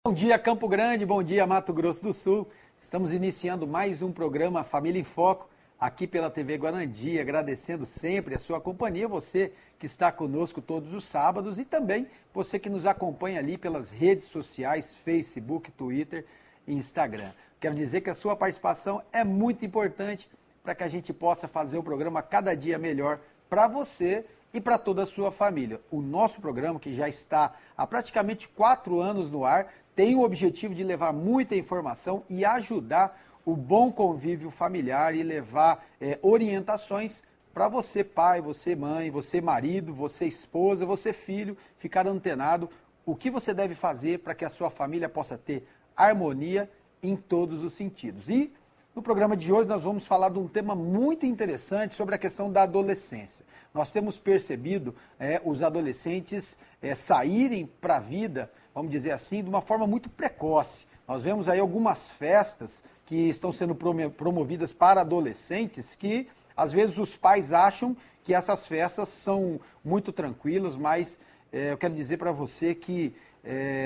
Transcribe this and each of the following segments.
Bom dia, Campo Grande, bom dia, Mato Grosso do Sul. Estamos iniciando mais um programa Família em Foco, aqui pela TV Guarandi, agradecendo sempre a sua companhia, você que está conosco todos os sábados e também você que nos acompanha ali pelas redes sociais, Facebook, Twitter e Instagram. Quero dizer que a sua participação é muito importante para que a gente possa fazer o programa cada dia melhor para você e para toda a sua família. O nosso programa, que já está há praticamente 4 anos no ar, tem o objetivo de levar muita informação e ajudar o bom convívio familiar e levar orientações para você pai, você mãe, você marido, você esposa, você filho, ficar antenado o que você deve fazer para que a sua família possa ter harmonia em todos os sentidos. E no programa de hoje nós vamos falar de um tema muito interessante sobre a questão da adolescência. Nós temos percebido os adolescentes saírem para a vida, vamos dizer assim, de uma forma muito precoce. Nós vemos aí algumas festas que estão sendo promovidas para adolescentes que, às vezes, os pais acham que essas festas são muito tranquilas, mas eu quero dizer para você que,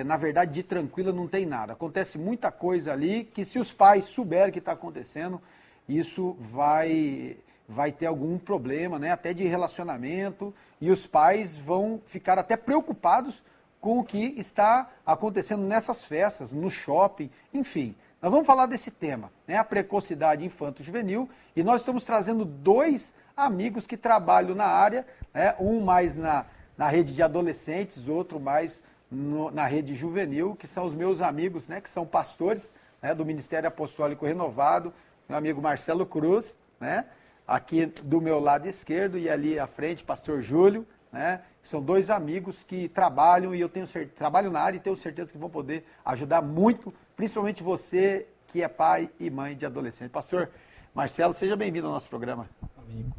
na verdade, de tranquila não tem nada. Acontece muita coisa ali que, se os pais souberem que está acontecendo, isso vai ter algum problema, né? Até de relacionamento, e os pais vão ficar até preocupados com o que está acontecendo nessas festas, no shopping, enfim. Nós vamos falar desse tema, né? A precocidade infanto-juvenil, e nós estamos trazendo 2 amigos que trabalham na área, né? Um mais na rede de adolescentes, outro mais na rede juvenil, que são os meus amigos, né? Que são pastores, né? Do Ministério Apostólico Renovado, meu amigo Marcelo Cruz, né? Aqui do meu lado esquerdo e ali à frente, pastor Júlio, né? São 2 amigos que trabalham e eu trabalho na área e tenho certeza que vão poder ajudar muito, principalmente você que é pai e mãe de adolescente. Pastor Marcelo, seja bem-vindo ao nosso programa. Amém.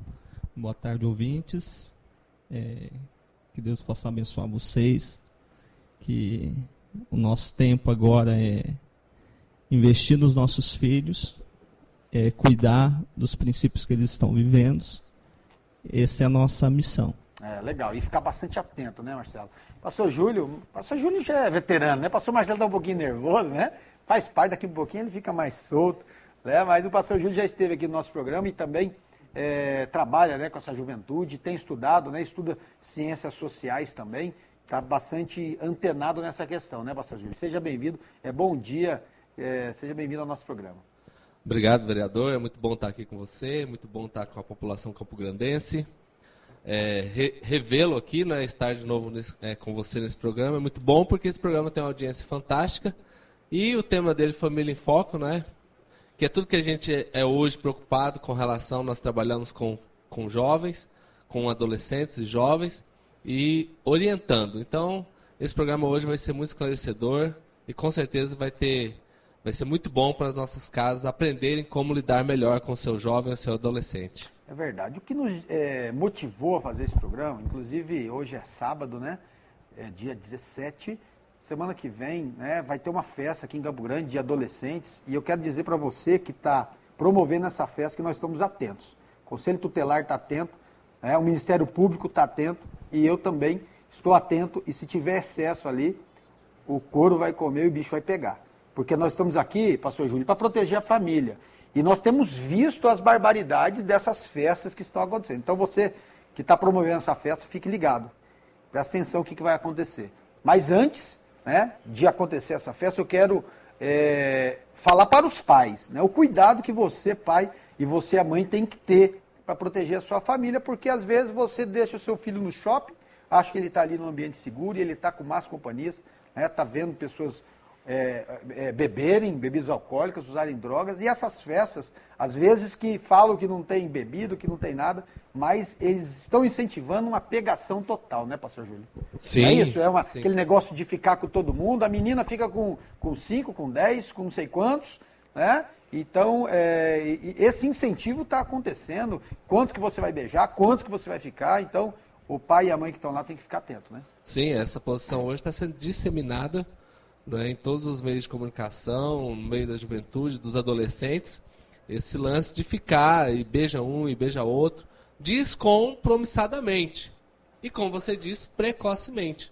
Boa tarde, ouvintes. Que Deus possa abençoar vocês. Que o nosso tempo agora é investir nos nossos filhos, cuidar dos princípios que eles estão vivendo. Essa é a nossa missão. Legal, e ficar bastante atento, né, Marcelo? Pastor Júlio já é veterano, né? Pastor Marcelo está um pouquinho nervoso, né? Faz parte, daqui um pouquinho ele fica mais solto, né? Mas o pastor Júlio já esteve aqui no nosso programa e também trabalha, né, com essa juventude, tem estudado, né? Estuda ciências sociais também, está bastante antenado nessa questão, né, pastor Júlio? Seja bem-vindo, bom dia, seja bem-vindo ao nosso programa. Obrigado, vereador, é muito bom estar aqui com você, muito bom estar com a população campograndense. Revê-lo aqui, né, estar de novo com você nesse programa é muito bom, porque esse programa tem uma audiência fantástica e o tema dele, Família em Foco, né, que é tudo que a gente é hoje preocupado com relação, nós trabalhamos com jovens, com adolescentes e jovens e orientando. Então, esse programa hoje vai ser muito esclarecedor e com certeza vai ser muito bom para as nossas casas aprenderem como lidar melhor com o seu jovem ou seu adolescente. É verdade. O que nos motivou a fazer esse programa, inclusive hoje é sábado, né? Dia 17, semana que vem, né, vai ter uma festa aqui em Campo Grande de adolescentes e eu quero dizer para você que está promovendo essa festa que nós estamos atentos. O Conselho Tutelar está atento, né, o Ministério Público está atento e eu também estou atento e se tiver excesso ali, o couro vai comer e o bicho vai pegar. Porque nós estamos aqui, pastor Júlio, para proteger a família. E nós temos visto as barbaridades dessas festas que estão acontecendo. Então você que está promovendo essa festa, fique ligado. Presta atenção o que vai acontecer. Mas antes, né, de acontecer essa festa, eu quero falar para os pais, né, o cuidado que você, pai, e você, a mãe, tem que ter para proteger a sua família, porque às vezes você deixa o seu filho no shopping, acha que ele está ali num ambiente seguro e ele está com más companhias, está vendo pessoas beberem bebidas alcoólicas, usarem drogas, e essas festas, às vezes que falam que não tem bebida, que não tem nada, mas eles estão incentivando uma pegação total, né, pastor Júlio? Sim. É isso, Sim. Aquele negócio de ficar com todo mundo, a menina fica com 5, com 10, com não sei quantos, né? Então, esse incentivo está acontecendo, quantos que você vai beijar, quantos que você vai ficar, então o pai e a mãe que estão lá tem que ficar atento, né? Sim, essa posição hoje está sendo disseminada, né, em todos os meios de comunicação, no meio da juventude, dos adolescentes, esse lance de ficar e beija um e beija outro, descompromissadamente. E como você disse, precocemente.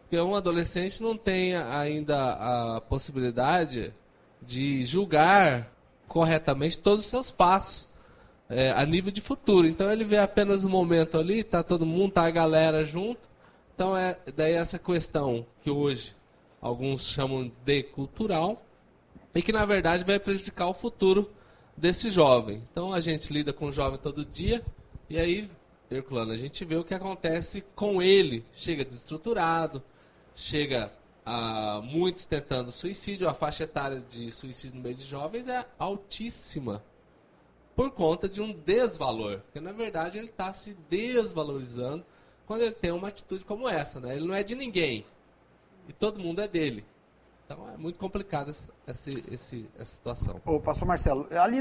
Porque um adolescente não tem ainda a possibilidade de julgar corretamente todos os seus passos a nível de futuro. Então ele vê apenas o momento ali, tá todo mundo, tá a galera junto. Então daí essa questão que hoje alguns chamam de cultural e que na verdade vai prejudicar o futuro desse jovem. Então a gente lida com o jovem todo dia e aí, Herculano, a gente vê o que acontece com ele. Chega desestruturado, chega a muitos tentando suicídio, a faixa etária de suicídio no meio de jovens é altíssima por conta de um desvalor. Porque na verdade ele está se desvalorizando quando ele tem uma atitude como essa, né? Ele não é de ninguém e todo mundo é dele. Então é muito complicada essa situação. Ô, pastor Marcelo, ali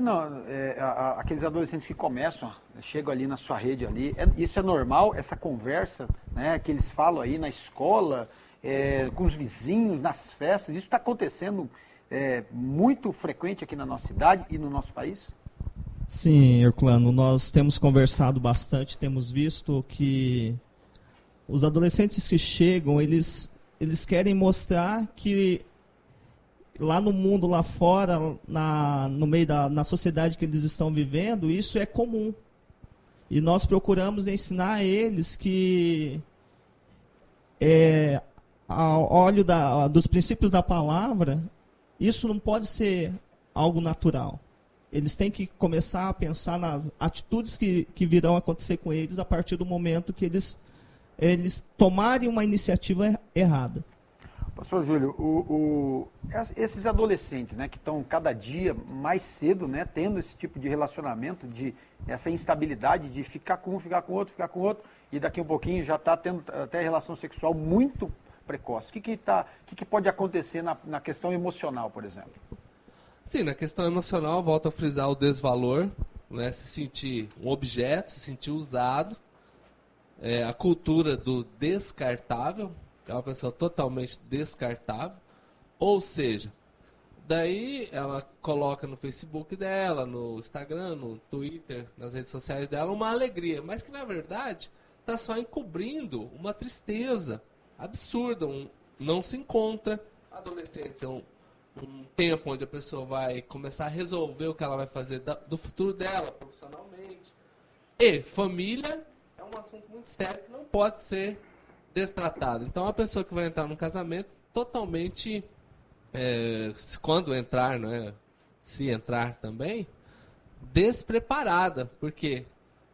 aqueles adolescentes que começam, chegam ali na sua rede ali, isso é normal, essa conversa, né, que eles falam aí na escola, com os vizinhos, nas festas, isso está acontecendo muito frequente aqui na nossa cidade e no nosso país? Sim, Herculano, nós temos conversado bastante, temos visto que os adolescentes que chegam, eles querem mostrar que lá no mundo, lá fora, no meio na sociedade que eles estão vivendo, isso é comum. E nós procuramos ensinar a eles que, ao olho dos princípios da palavra, isso não pode ser algo natural. Eles têm que começar a pensar nas atitudes que virão acontecer com eles a partir do momento que eles tomarem uma iniciativa errada. Pastor Júlio, esses adolescentes, né, que estão cada dia mais cedo, né, tendo esse tipo de relacionamento, essa instabilidade de ficar com um, ficar com outro, e daqui um pouquinho já está tendo até relação sexual muito precoce. O que pode acontecer na questão emocional, por exemplo? Sim, na questão emocional, volto a frisar o desvalor, né, se sentir um objeto, se sentir usado, a cultura do descartável, é uma pessoa totalmente descartável, ou seja, daí ela coloca no Facebook dela, no Instagram, no Twitter, nas redes sociais dela, uma alegria, mas que na verdade está só encobrindo uma tristeza absurda, não se encontra. A adolescência é um tempo onde a pessoa vai começar a resolver o que ela vai fazer do futuro dela, profissionalmente. E família é um assunto muito sério que não pode ser destratado. Então, a pessoa que vai entrar num casamento totalmente, quando entrar, né, se entrar também, despreparada, porque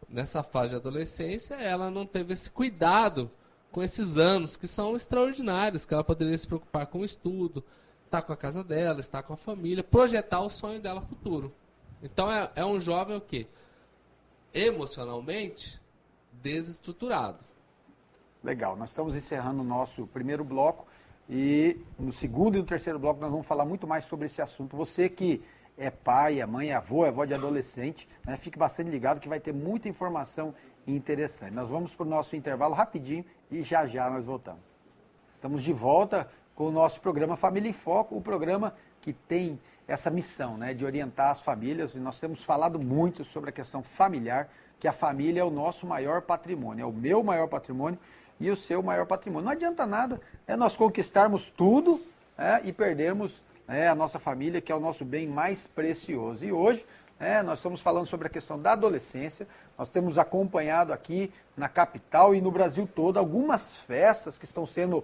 nessa fase de adolescência ela não teve esse cuidado com esses anos que são extraordinários, que ela poderia se preocupar com o estudo, estar com a casa dela, estar com a família, projetar o sonho dela futuro. Então, é um jovem o quê? Emocionalmente desestruturado. Legal, nós estamos encerrando o nosso primeiro bloco e no segundo e no terceiro bloco nós vamos falar muito mais sobre esse assunto. Você que é pai, é mãe, é avó de adolescente, né, fique bastante ligado que vai ter muita informação interessante. Nós vamos para o nosso intervalo rapidinho e já nós voltamos. Estamos de volta com o nosso programa Família em Foco, o programa que tem essa missão, né, de orientar as famílias, e nós temos falado muito sobre a questão familiar, que a família é o nosso maior patrimônio, é o meu maior patrimônio e o seu maior patrimônio. Não adianta nada nós conquistarmos tudo e perdermos a nossa família, que é o nosso bem mais precioso. E hoje nós estamos falando sobre a questão da adolescência. Nós temos acompanhado aqui na capital e no Brasil todo algumas festas que estão sendo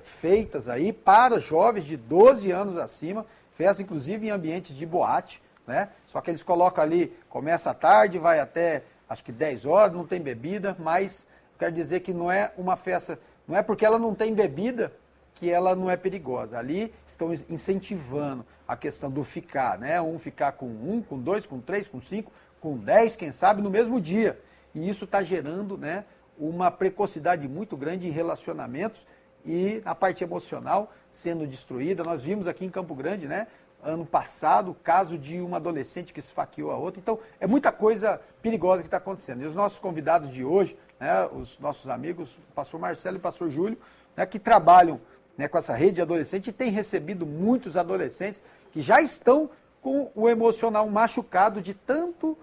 feitas aí para jovens de 12 anos acima, festas inclusive em ambientes de boate, né? Só que eles colocam ali, começa à tarde, vai até acho que 10 horas, não tem bebida, mas quero dizer que não é uma festa, não é porque ela não tem bebida que ela não é perigosa. Ali estão incentivando a questão do ficar, né? Um ficar com 1, com 2, com 3, com 5, com 10, quem sabe, no mesmo dia. E isso está gerando, né, uma precocidade muito grande em relacionamentos e a parte emocional sendo destruída. Nós vimos aqui em Campo Grande, né, ano passado, o caso de uma adolescente que esfaqueou a outra. Então, é muita coisa perigosa que está acontecendo. E os nossos convidados de hoje, né, os nossos amigos, o pastor Marcelo e o pastor Júlio, né, que trabalham, né, com essa rede de adolescentes e têm recebido muitos adolescentes que já estão com o emocional machucado de tanto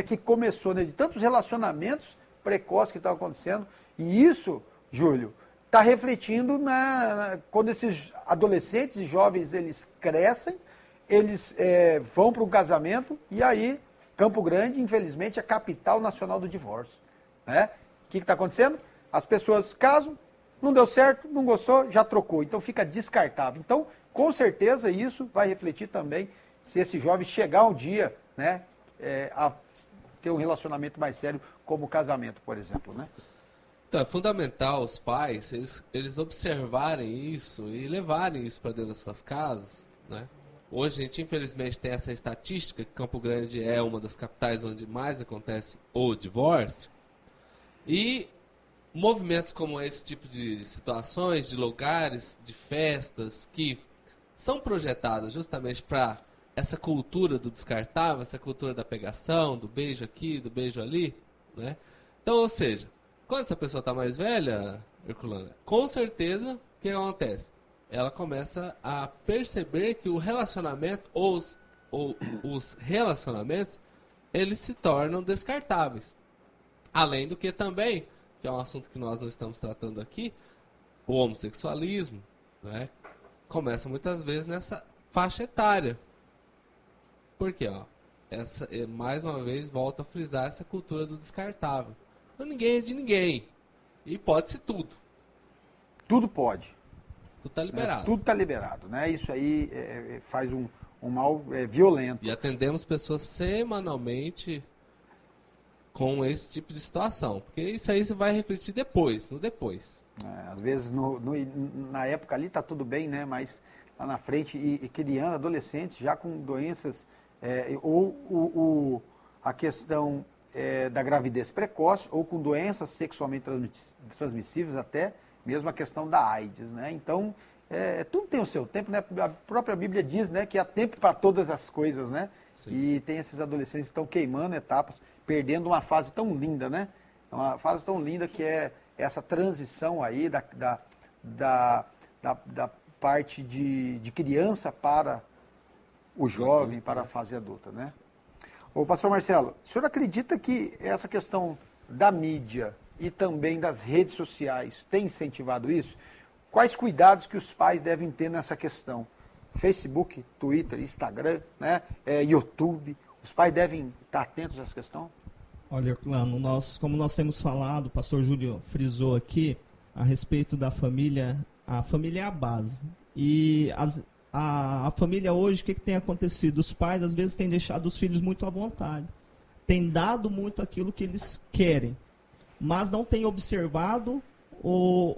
que começou, né, de tantos relacionamentos precoces que estão acontecendo. E isso, Júlio, está refletindo quando esses adolescentes e jovens eles crescem, eles vão para um casamento e aí Campo Grande, infelizmente, é a capital nacional do divórcio. Né? O que está acontecendo? As pessoas casam, não deu certo, não gostou, já trocou. Então fica descartável. Então, com certeza, isso vai refletir também se esse jovem chegar um dia, né, a ter um relacionamento mais sério, como o casamento, por exemplo. Né? Então, é fundamental os pais, eles observarem isso e levarem isso para dentro das suas casas. Né? Hoje a gente, infelizmente, tem essa estatística que Campo Grande é uma das capitais onde mais acontece o divórcio. E movimentos como esse tipo de situações, de lugares, de festas, que são projetadas justamente para essa cultura do descartável, essa cultura da pegação, do beijo aqui, do beijo ali, né? Então, ou seja, quando essa pessoa está mais velha, Herculano, com certeza, o que acontece? Ela começa a perceber que o relacionamento, ou os relacionamentos, eles se tornam descartáveis. Além do que também, que é um assunto que nós não estamos tratando aqui, o homossexualismo, né, começa muitas vezes nessa faixa etária. Por quê? Mais uma vez, volto a frisar essa cultura do descartável. Então ninguém é de ninguém. E pode ser tudo. Tudo pode. Tudo está liberado. Tudo está liberado. Né? Isso aí faz um mal violento. E atendemos pessoas semanalmente com esse tipo de situação. Porque isso aí você vai refletir depois, no depois. Às vezes, na época ali está tudo bem, né? Mas lá na frente, e criando adolescentes já com doenças, ou a questão da gravidez precoce, ou com doenças sexualmente transmissíveis, até mesmo a questão da AIDS, né? Então, tudo tem o seu tempo, né? A própria Bíblia diz, né, que há tempo para todas as coisas, né? Sim. E tem esses adolescentes que estão queimando etapas, perdendo uma fase tão linda, né? Uma fase tão linda que é essa transição aí da parte de criança para o jovem, para a fase adulta, né? Ô, pastor Marcelo, o senhor acredita que essa questão da mídia e também das redes sociais tem incentivado isso? Quais cuidados que os pais devem ter nessa questão? Facebook, Twitter, Instagram, né? YouTube, os pais devem estar atentos a essa questão? Olha, Herculano, como nós temos falado, o pastor Júlio frisou aqui, a respeito da família, a família é a base. E a família hoje, o que tem acontecido? Os pais, às vezes, têm deixado os filhos muito à vontade. Têm dado muito aquilo que eles querem, mas não têm observado o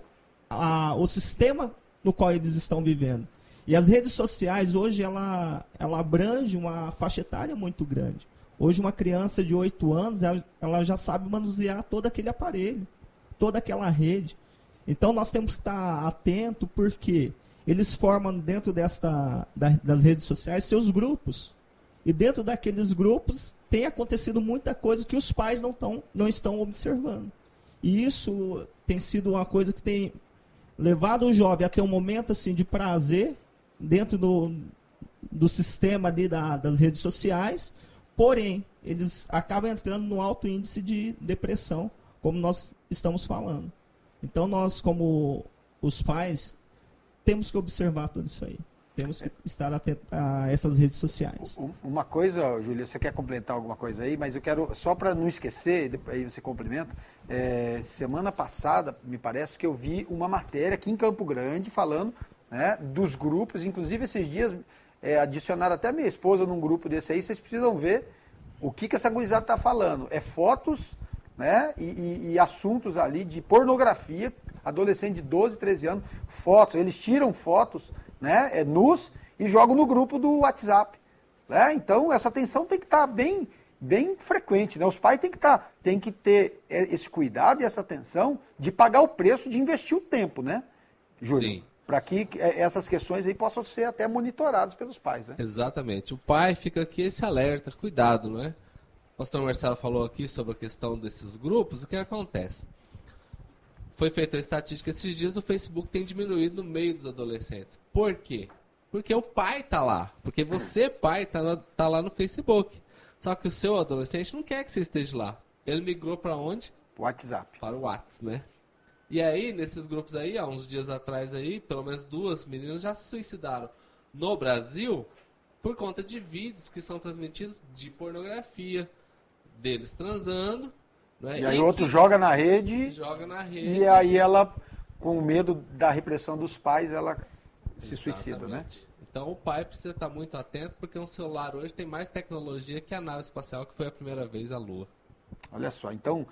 sistema no qual eles estão vivendo. E as redes sociais, hoje, ela abrange uma faixa etária muito grande. Hoje, uma criança de 8 anos, ela já sabe manusear todo aquele aparelho, toda aquela rede. Então, nós temos que estar atento, porque eles formam dentro das redes sociais seus grupos. E dentro daqueles grupos tem acontecido muita coisa que os pais não estão observando. E isso tem sido uma coisa que tem levado o jovem a ter um momento assim, de prazer dentro do sistema ali das redes sociais. Porém, eles acabam entrando no alto índice de depressão, como nós estamos falando. Então, nós, como os pais, temos que observar tudo isso aí. Temos que estar atentos a essas redes sociais. Uma coisa, Júlia, você quer complementar alguma coisa aí? Mas eu quero, só para não esquecer, aí você complementa, semana passada, me parece que eu vi uma matéria aqui em Campo Grande falando, né, dos grupos, inclusive esses dias adicionaram até minha esposa num grupo desse aí, vocês precisam ver o que essa gurizada está falando. Fotos, né, e assuntos ali de pornografia, adolescente de 12, 13 anos, fotos, eles tiram fotos, né, nus e jogam no grupo do WhatsApp. Né? Então, essa atenção tem que estar bem frequente. Né? Os pais têm que ter esse cuidado e essa atenção de pagar o preço de investir o tempo, né, Júlio? Sim. Para que essas questões aí possam ser até monitoradas pelos pais. Né? Exatamente. O pai fica aqui esse alerta, cuidado, não é? O pastor Marcelo falou aqui sobre a questão desses grupos. O que acontece? Foi feita a estatística esses dias, o Facebook tem diminuído no meio dos adolescentes. Por quê? Porque o pai está lá. Porque você, pai, está lá no Facebook. Só que o seu adolescente não quer que você esteja lá. Ele migrou para onde? WhatsApp. Para o WhatsApp, né? E aí, nesses grupos aí, há uns dias atrás aí, pelo menos 2 meninas já se suicidaram no Brasil por conta de vídeos que são transmitidos de pornografia, deles transando. Né? E aí o outro joga na rede. Joga na rede. E aí ela, com medo da repressão dos pais, ela se suicida, né? Então o pai precisa estar muito atento, porque um celular hoje tem mais tecnologia que a nave espacial, que foi a primeira vez à Lua. Olha só, então,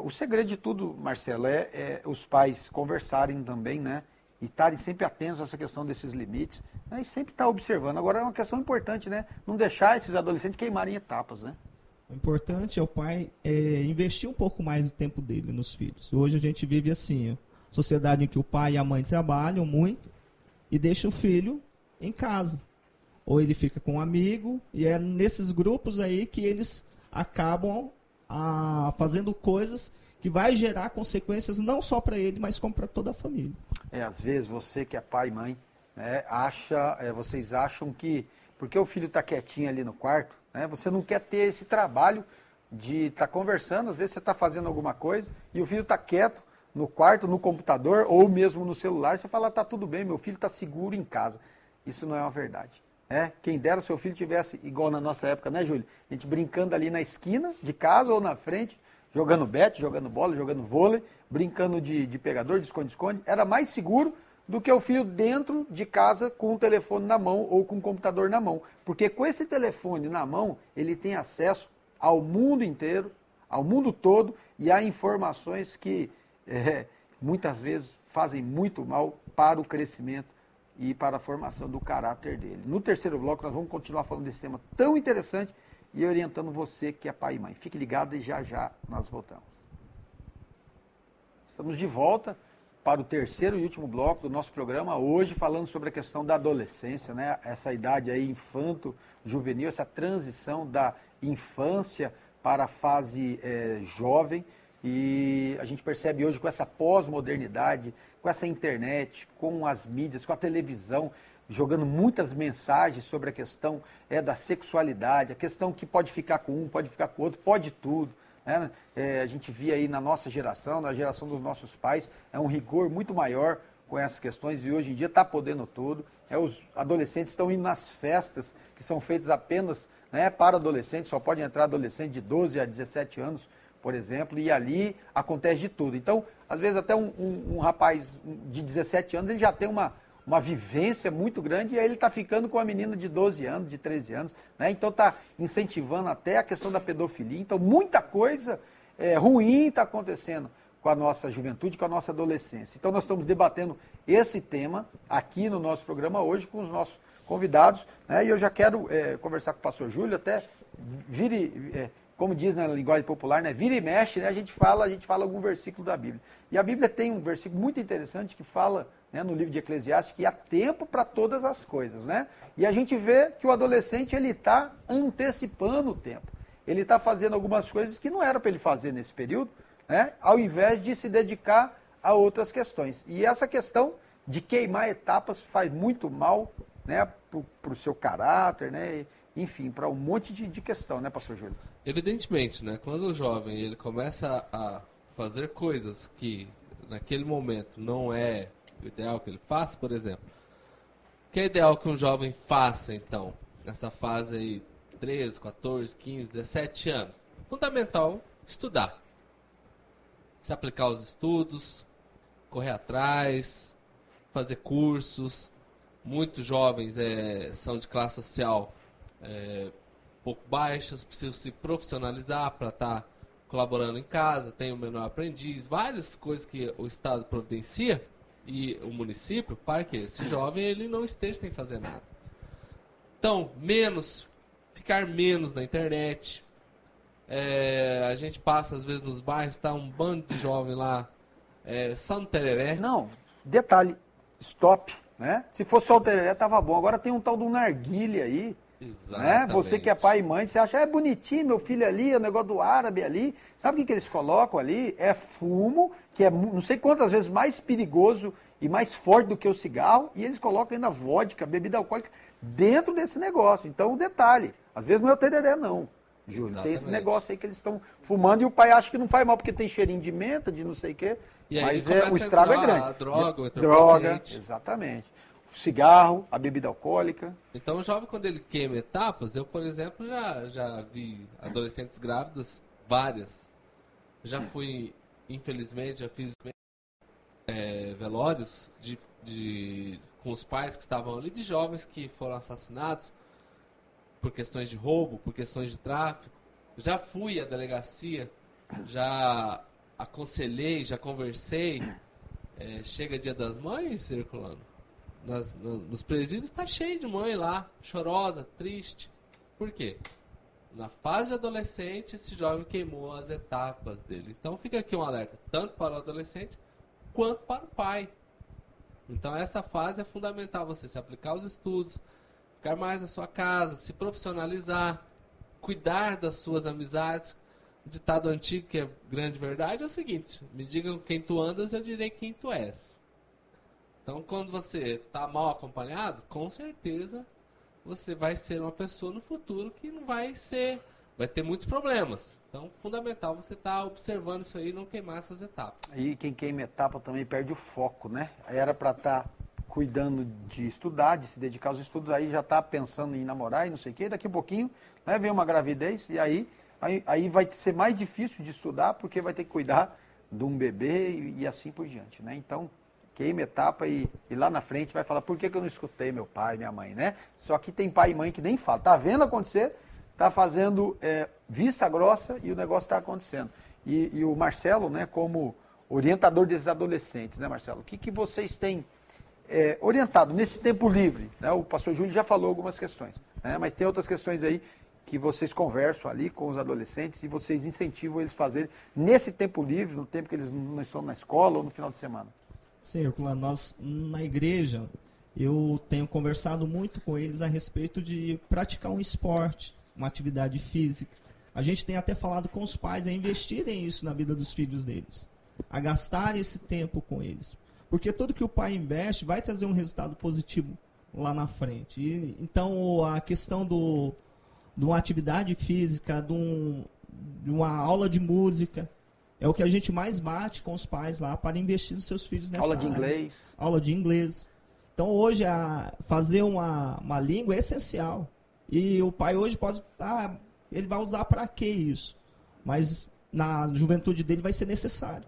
o segredo de tudo, Marcelo, é os pais conversarem também, né? E estarem sempre atentos a essa questão desses limites, né, e sempre estar observando. Agora é uma questão importante, né? Não deixar esses adolescentes queimarem etapas, né? O importante é o pai investir um pouco mais do tempo dele nos filhos. Hoje a gente vive assim, sociedade em que o pai e a mãe trabalham muito e deixa o filho em casa. Ou ele fica com um amigo, e é nesses grupos aí que eles acabam fazendo coisas que vai gerar consequências não só para ele, mas como para toda a família. Às vezes você que é pai e mãe, né, vocês acham que, porque o filho está quietinho ali no quarto, né, você não quer ter esse trabalho de estar conversando, às vezes você está fazendo alguma coisa e o filho está quieto no quarto, no computador ou mesmo no celular, você fala, tá tudo bem, meu filho está seguro em casa. Isso não é uma verdade. Quem dera seu filho tivesse, igual na nossa época, né, Júlio? A gente brincando ali na esquina de casa ou na frente, jogando bete, jogando bola, jogando vôlei, brincando de pegador, de esconde-esconde. Era mais seguro do que o filho dentro de casa com o telefone na mão ou com o computador na mão. Porque com esse telefone na mão, ele tem acesso ao mundo inteiro, ao mundo todo, e a informações que muitas vezes fazem muito mal para o crescimento e para a formação do caráter dele. No terceiro bloco, nós vamos continuar falando desse tema tão interessante e orientando você que é pai e mãe. Fique ligado e já já nós voltamos. Estamos de volta para o terceiro e último bloco do nosso programa, hoje falando sobre a questão da adolescência, né? Essa idade aí infanto-juvenil, essa transição da infância para a fase jovem. E a gente percebe hoje com essa pós-modernidade, com essa internet, com as mídias, com a televisão, jogando muitas mensagens sobre a questão da sexualidade, a questão que pode ficar com um, pode ficar com o outro, pode tudo. Né? A gente via aí na nossa geração, na geração dos nossos pais, um rigor muito maior com essas questões e hoje em dia está podendo tudo. Os adolescentes estão indo nas festas que são feitas apenas para adolescentes, só pode entrar adolescente de 12 a 17 anos, por exemplo, e ali acontece de tudo. Então, às vezes até um rapaz de 17 anos, ele já tem uma vivência muito grande e aí ele está ficando com uma menina de 12 anos, de 13 anos, né? Então está incentivando até a questão da pedofilia. Então, muita coisa ruim está acontecendo com a nossa juventude, com a nossa adolescência. Então, nós estamos debatendo esse tema aqui no nosso programa hoje com os nossos convidados, né? E eu já quero conversar com o pastor Júlio, até como diz na linguagem popular, né, vira e mexe, né, a gente fala algum versículo da Bíblia. E a Bíblia tem um versículo muito interessante que fala, né, no livro de Eclesiastes, que há tempo para todas as coisas, né? E a gente vê que o adolescente, ele está antecipando o tempo. Ele está fazendo algumas coisas que não era para ele fazer nesse período, né, ao invés de se dedicar a outras questões. E essa questão de queimar etapas faz muito mal, né, para o seu caráter, né? Enfim, para um monte de questão, né, pastor Júlio? Evidentemente, né? Quando o jovem ele começa a fazer coisas que naquele momento não é o ideal que ele faça, por exemplo, o que é ideal que um jovem faça, então, nessa fase aí, 13, 14, 15, 17 anos? Fundamental, estudar. Se aplicar aos estudos, correr atrás, fazer cursos. Muitos jovens são de classe social pouco baixas, precisam se profissionalizar para estar colaborando em casa, tem o menor aprendiz, várias coisas que o Estado providencia e o município para que esse jovem ele não esteja sem fazer nada. Então, ficar menos na internet. A gente passa às vezes nos bairros, está um bando de jovem lá só no tereré. Não, detalhe, stop, né? Se fosse só o tereré tava bom, agora tem um tal do narguilé aí. Né? Você que é pai e mãe, você acha, bonitinho meu filho ali, o negócio do árabe ali. Sabe o que eles colocam ali? É fumo, que é não sei quantas vezes mais perigoso e mais forte do que o cigarro, e eles colocam ainda vodka, bebida alcoólica, dentro desse negócio. Então, um detalhe, às vezes não é o tereré não, Júlio. Exatamente. Tem esse negócio aí que eles estão fumando e o pai acha que não faz mal porque tem cheirinho de menta, de não sei o quê. E aí mas começa o estrago a é grande. a droga, o Droga, entorpecente. exatamente. O cigarro, a bebida alcoólica. Então o jovem, quando ele queima etapas, eu, por exemplo, já vi adolescentes grávidas, várias. Já fui, infelizmente, já fiz velórios com os pais que estavam ali, de jovens que foram assassinados por questões de roubo, por questões de tráfico. Já fui à delegacia, já aconselhei, já conversei. Chega Dia das Mães, Herculano, nos presídios está cheio de mãe lá, chorosa, triste. Por quê? Na fase de adolescente, esse jovem queimou as etapas dele. Então fica aqui um alerta, tanto para o adolescente quanto para o pai. Então essa fase é fundamental, você se aplicar aos estudos, ficar mais na sua casa, se profissionalizar, cuidar das suas amizades. O ditado antigo, que é grande verdade, é o seguinte: me digam quem tu andas, eu direi quem tu és. Então quando você está mal acompanhado, com certeza você vai ser uma pessoa no futuro que não vai ter muitos problemas. Então, fundamental você estar observando isso aí e não queimar essas etapas. E quem queima etapa também perde o foco, né? Aí era para estar cuidando de estudar, de se dedicar aos estudos, aí já está pensando em namorar e não sei o quê, daqui a pouquinho, né, vem uma gravidez e aí vai ser mais difícil de estudar porque vai ter que cuidar de um bebê e assim por diante, né? Então, queima etapa e lá na frente vai falar, por que eu não escutei meu pai, minha mãe, né? Só que tem pai e mãe que nem fala, tá vendo acontecer, tá fazendo vista grossa e o negócio está acontecendo. E o Marcelo, né, como orientador desses adolescentes, né, Marcelo, o que vocês têm orientado nesse tempo livre? Né? O pastor Júlio já falou algumas questões, né, mas tem outras questões aí que vocês conversam ali com os adolescentes e vocês incentivam eles a fazerem nesse tempo livre, no tempo que eles não estão na escola ou no final de semana. Sim, Herculano, nós na igreja, eu tenho conversado muito com eles a respeito de praticar um esporte, uma atividade física. A gente tem até falado com os pais a investirem isso na vida dos filhos deles, a gastar esse tempo com eles. Porque tudo que o pai investe vai trazer um resultado positivo lá na frente. Então, a questão de uma atividade física, de uma aula de música, é o que a gente mais bate com os pais lá para investir nos seus filhos nessa aula de área. inglês. Aula de inglês. Então, hoje, fazer uma língua é essencial. E o pai hoje pode... ele vai usar para quê isso? Mas na juventude dele vai ser necessário.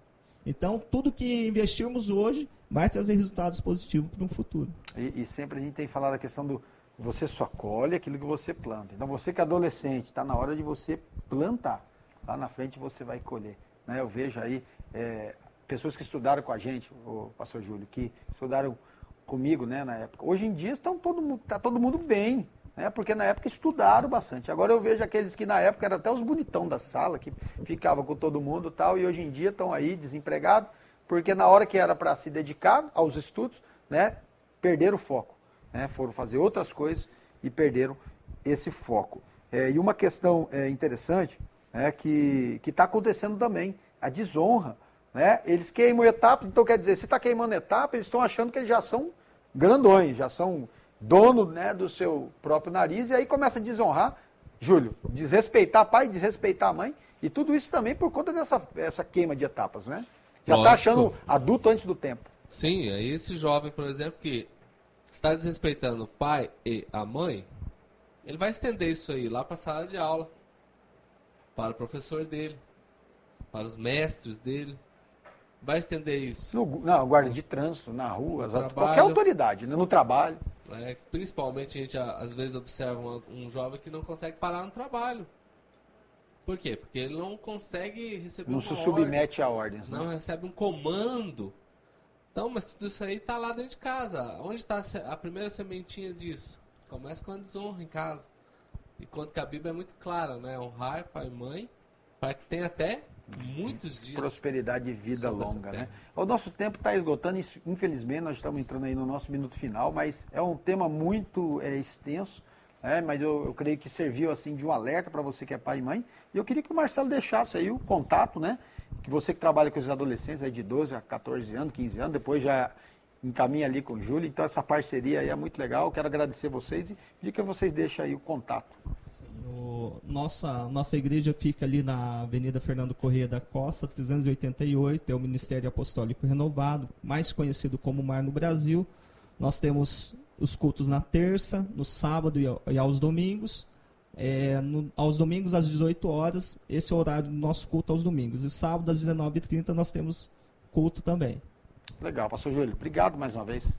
Então, tudo que investirmos hoje vai trazer resultados positivos para o futuro. E sempre a gente tem falado a questão do... Você só colhe aquilo que você planta. Então, você que é adolescente, está na hora de você plantar. Lá na frente você vai colher. Né? Eu vejo aí pessoas que estudaram com a gente, o pastor Júlio, que estudaram comigo, né, na época. Hoje em dia está todo mundo bem, né, porque na época estudaram bastante. Agora eu vejo aqueles que na época eram até os bonitão da sala, que ficavam com todo mundo e tal, e hoje em dia estão aí desempregados, porque na hora que era para se dedicar aos estudos, né, perderam o foco. Né, foram fazer outras coisas e perderam esse foco. E uma questão interessante que está acontecendo também, a desonra. Né? Eles queimam etapas, então quer dizer, se está queimando etapa, eles estão achando que eles já são grandões, já são dono, né, do seu próprio nariz, e aí começa a desonrar, Júlio, desrespeitar pai, desrespeitar a mãe, e tudo isso também por conta dessa queima de etapas, né? Já está achando adulto antes do tempo. Sim, aí esse jovem, por exemplo, que está desrespeitando o pai e a mãe, ele vai estender isso aí lá para a sala de aula, para o professor dele, para os mestres dele. Vai estender isso. No guarda de trânsito, na rua, trabalho, qualquer autoridade, né? No trabalho. Principalmente a gente às vezes observa um jovem que não consegue parar no trabalho. Por quê? Porque ele não consegue receber não uma se submete a ordens. não né? recebe um comando. Então, mas tudo isso aí está lá dentro de casa. Onde está a primeira sementinha disso? Começa com a desonra em casa. E quanto que a Bíblia é muito clara, né? Honrar pai e mãe, para que tenha até muitos dias. Prosperidade e vida longa, né? O nosso tempo está esgotando, infelizmente, nós estamos entrando aí no nosso minuto final, mas é um tema muito extenso, né? Mas eu creio que serviu assim de um alerta para você que é pai e mãe. E eu queria que o Marcelo deixasse aí o contato, né? Que você que trabalha com esses adolescentes aí de 12 a 14 anos, 15 anos, depois já encaminha ali com o Júlio, então essa parceria aí é muito legal. Eu quero agradecer vocês e pedir que vocês deixem aí o contato. Sim, Nossa igreja fica ali na Avenida Fernando Corrêa da Costa, 388, é o Ministério Apostólico Renovado, mais conhecido como Mar no Brasil. Nós temos os cultos na terça, no sábado e aos domingos. Aos domingos às 18 horas, esse é o horário do nosso culto aos domingos. E sábado às 19h30 nós temos culto também. Legal, pastor Júlio, obrigado mais uma vez.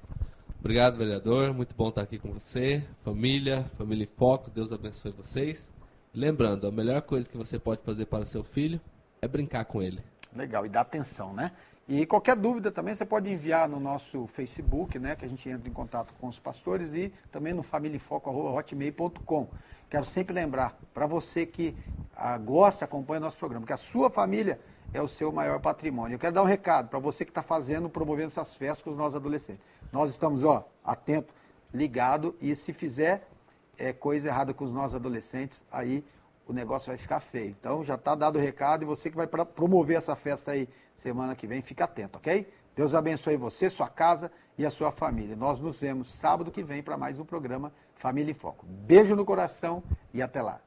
Obrigado, vereador. Muito bom estar aqui com você. Família em Foco, Deus abençoe vocês. Lembrando, a melhor coisa que você pode fazer para o seu filho é brincar com ele. Legal, e dar atenção, né? E qualquer dúvida também você pode enviar no nosso Facebook, né? Que a gente entra em contato com os pastores, e também no familiainfoco@hotmail.com. Quero sempre lembrar, para você que gosta, acompanha nosso programa, que a sua família é o seu maior patrimônio. Eu quero dar um recado para você que está promovendo essas festas com os nossos adolescentes. Nós estamos, atento, ligado, e se fizer coisa errada com os nossos adolescentes, aí o negócio vai ficar feio. Então já está dado o recado, e você que vai promover essa festa aí semana que vem, fica atento, ok? Deus abençoe você, sua casa e a sua família. Nós nos vemos sábado que vem para mais um programa Família em Foco. Beijo no coração e até lá.